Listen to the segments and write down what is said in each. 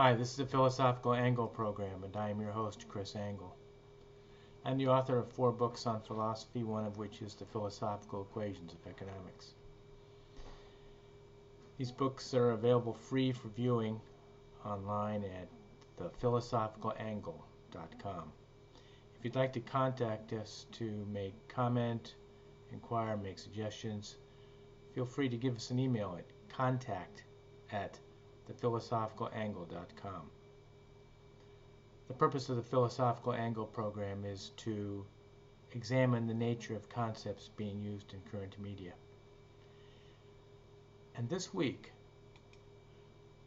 Hi, this is the Philosophical Angle program, and I am your host, Chris Angle. I'm the author of 4 books on philosophy, one of which is The Philosophical Equations of Economics. These books are available free for viewing online at thephilosophicalangle.com. If you'd like to contact us to make comment, inquire, make suggestions, feel free to give us an email at contact@thephilosophicalangle.com. The purpose of the Philosophical Angle program is to examine the nature of concepts being used in current media. And this week,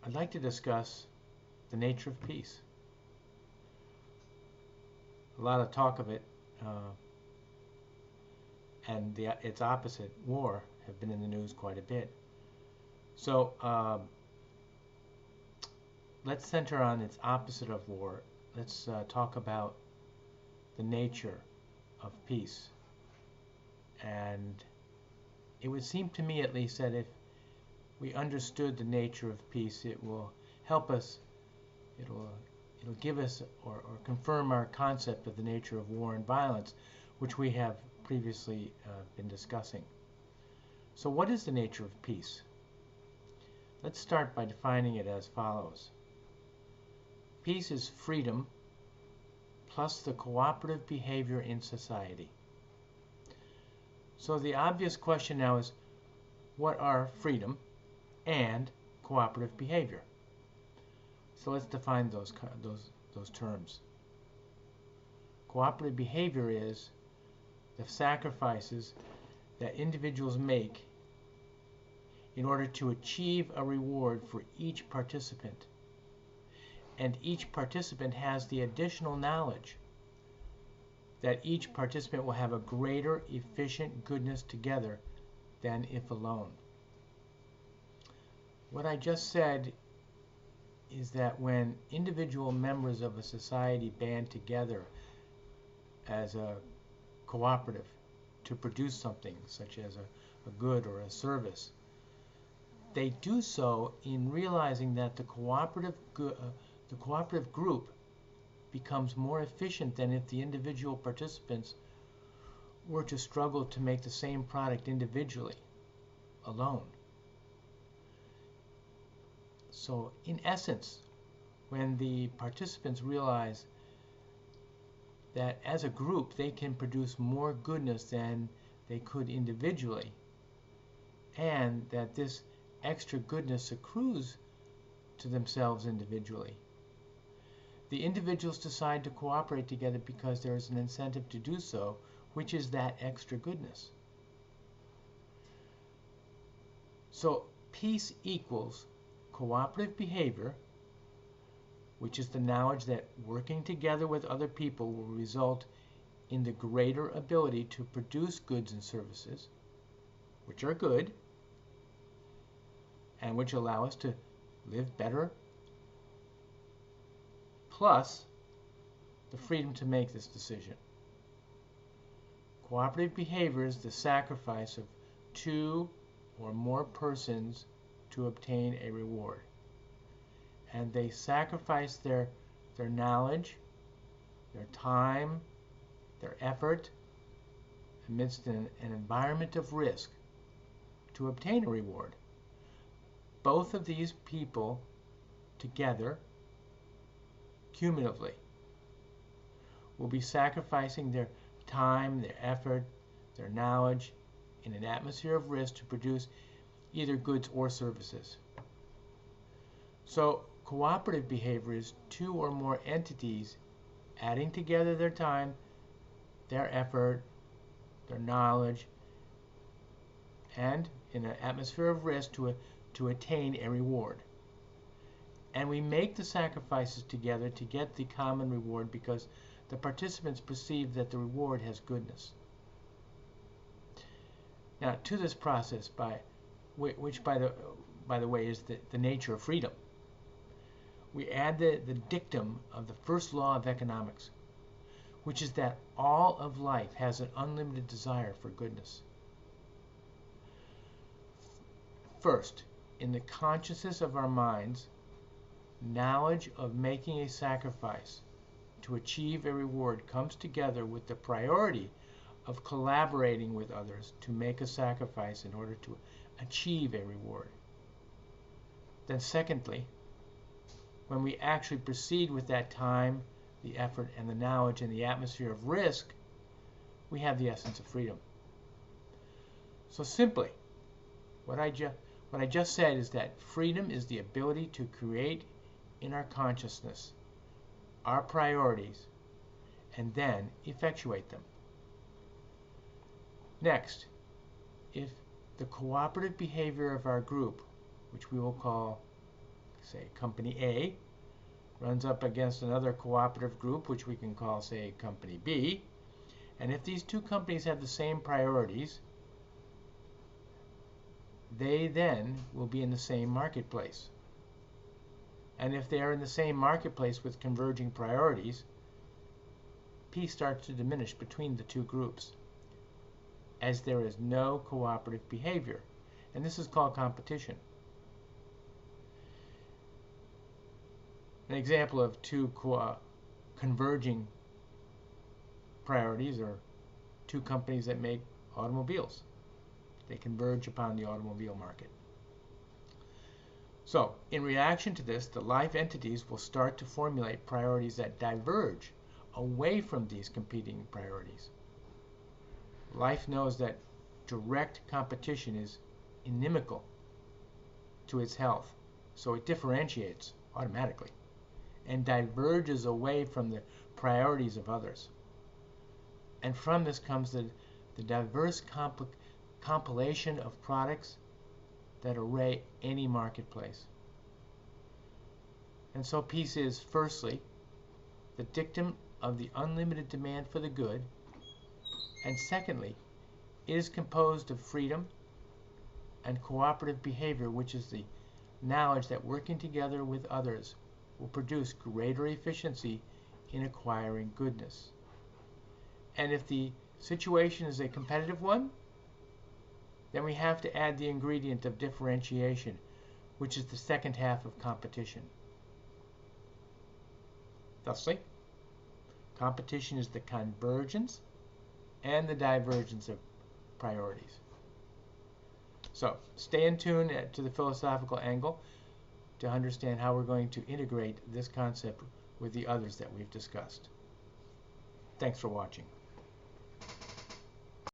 I'd like to discuss the nature of peace. A lot of talk of it and its opposite, war, have been in the news quite a bit. So let's center on its opposite of war. Let's talk about the nature of peace. And it would seem to me, at least, that if we understood the nature of peace, it will help us, it'll give us or confirm our concept of the nature of war and violence, which we have previously been discussing. So what is the nature of peace? Let's start by defining it as follows. Peace is freedom plus the cooperative behavior in society. So the obvious question now is, what are freedom and cooperative behavior? So let's define those terms. Cooperative behavior is the sacrifices that individuals make in order to achieve a reward for each participant. And each participant has the additional knowledge that each participant will have a greater efficient goodness together than if alone. What I just said is that when individual members of a society band together as a cooperative to produce something, such as a good or a service, they do so in realizing that the cooperative group becomes more efficient than if the individual participants were to struggle to make the same product individually, alone. So, in essence, when the participants realize that as a group they can produce more goodness than they could individually, and that this extra goodness accrues to themselves individually, the individuals decide to cooperate together because there is an incentive to do so, which is that extra goodness. So peace equals cooperative behavior, which is the knowledge that working together with other people will result in the greater ability to produce goods and services, which are good, and which allow us to live better, plus the freedom to make this decision. Cooperative behavior is the sacrifice of 2 or more persons to obtain a reward. And they sacrifice their knowledge, their time, their effort, amidst an environment of risk to obtain a reward. Both of these people together, cumulatively, will be sacrificing their time, their effort, their knowledge in an atmosphere of risk to produce either goods or services. So cooperative behavior is 2 or more entities adding together their time, their effort, their knowledge, and in an atmosphere of risk to attain a reward. And we make the sacrifices together to get the common reward because the participants perceive that the reward has goodness. Now, to this process, which by the way is the nature of freedom, we add the dictum of the first law of economics, which is that all of life has an unlimited desire for goodness. First, in the consciousness of our minds, knowledge of making a sacrifice to achieve a reward comes together with the priority of collaborating with others to make a sacrifice in order to achieve a reward. Then secondly, when we actually proceed with that time, the effort, and the knowledge and the atmosphere of risk, we have the essence of freedom. So simply, what I just said is that freedom is the ability to create in our consciousness our priorities and then effectuate them. Next, if the cooperative behavior of our group, which we will call, say, Company A, runs up against another cooperative group, which we can call, say, Company B, and if these two companies have the same priorities, they then will be in the same marketplace. And if they are in the same marketplace with converging priorities, peace starts to diminish between the two groups, as there is no cooperative behavior. And this is called competition. An example of two converging priorities are two companies that make automobiles. They converge upon the automobile market. So, in reaction to this, the life entities will start to formulate priorities that diverge away from these competing priorities. Life knows that direct competition is inimical to its health, so it differentiates automatically and diverges away from the priorities of others. And from this comes the diverse compilation of products that array any marketplace. And so peace is, firstly, the dictum of the unlimited demand for the good, and secondly, it is composed of freedom and cooperative behavior, which is the knowledge that working together with others will produce greater efficiency in acquiring goodness. And if the situation is a competitive one, then we have to add the ingredient of differentiation, which is the second half of competition. Thusly, competition is the convergence and the divergence of priorities. So, stay in tune to the philosophical angle to understand how we're going to integrate this concept with the others that we've discussed. Thanks for watching.